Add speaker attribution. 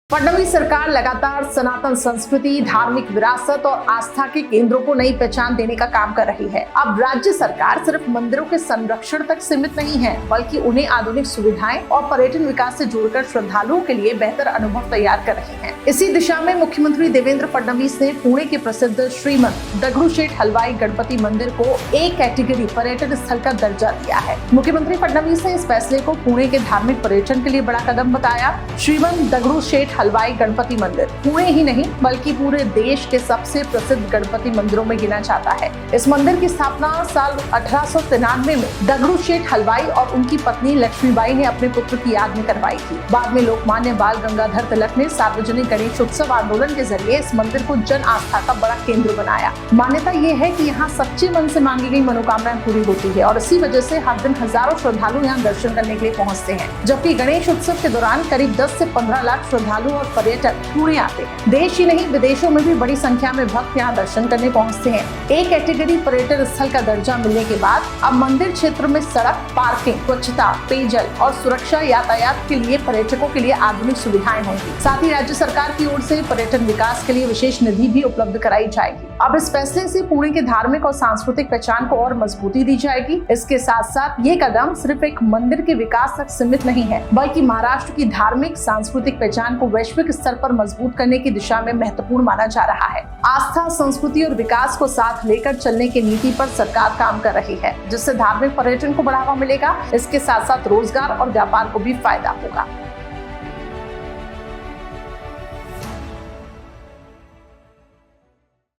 Speaker 1: फडणवीस सरकार लगातार सनातन संस्कृति, धार्मिक विरासत और आस्था के केंद्रों को नई पहचान देने का काम कर रही है। अब राज्य सरकार सिर्फ मंदिरों के संरक्षण तक सीमित नहीं है, बल्कि उन्हें आधुनिक सुविधाएं और पर्यटन विकास से जोड़कर श्रद्धालुओं के लिए बेहतर अनुभव तैयार कर रही है। इसी दिशा में मुख्यमंत्री देवेंद्र फडणवीस ने पुणे के प्रसिद्ध श्रीमंत दगड़ूशेठ हलवाई गणपति मंदिर को ए कैटेगरी पर्यटन स्थल का दर्जा दिया है। मुख्यमंत्री फडणवीस ने इस फैसले को पुणे के धार्मिक पर्यटन के लिए बड़ा कदम बताया। श्रीमंत दगड़ूशेठ हलवाई गणपति मंदिर पुणे ही नहीं बल्कि पूरे देश के सबसे प्रसिद्ध गणपति मंदिरों में गिना जाता है। इस मंदिर की स्थापना साल 1893 में दगड़ूशेठ हलवाई और उनकी पत्नी लक्ष्मीबाई ने अपने पुत्र की याद में करवाई थी। बाद में लोकमान्य बाल गंगाधर तिलक ने सार्वजनिक गणेश उत्सव आंदोलन के जरिए इस मंदिर को जन आस्था का बड़ा केंद्र बनाया। मान्यता ये है कि यहाँ सच्चे मन से मांगी गई मनोकामनाएं पूरी होती है और इसी वजह से हर दिन हजारों श्रद्धालु यहाँ दर्शन करने के लिए पहुँचते हैं। जबकि गणेश उत्सव के दौरान करीब 10 से 15 लाख श्रद्धालु और पर्यटक पुणे आते हैं। देश ही नहीं विदेशों में भी बड़ी संख्या में भक्त यहाँ दर्शन करने पहुँचते हैं। ए कैटेगरी पर्यटन स्थल का दर्जा मिलने के बाद अब मंदिर क्षेत्र में सड़क, पार्किंग, स्वच्छता, पेयजल और सुरक्षा यातायात के लिए पर्यटकों के लिए आधुनिक सुविधाएं होंगी। साथ ही राज्य सरकार की ओर से पर्यटन विकास के लिए विशेष निधि भी उपलब्ध कराई जाएगी। अब इस फैसले से पुणे के धार्मिक और सांस्कृतिक पहचान को और मजबूती दी जाएगी। इसके साथ साथ ये कदम सिर्फ एक मंदिर के विकास तक सीमित नहीं है, बल्कि महाराष्ट्र की धार्मिक सांस्कृतिक पहचान को वैश्विक स्तर पर मजबूत करने की दिशा में महत्वपूर्ण माना जा रहा है। आस्था, संस्कृति और विकास को साथ लेकर चलने की नीति पर सरकार काम कर रही है, जिससे धार्मिक पर्यटन को बढ़ावा मिलेगा। इसके साथ साथ रोजगार और व्यापार को भी फायदा होगा।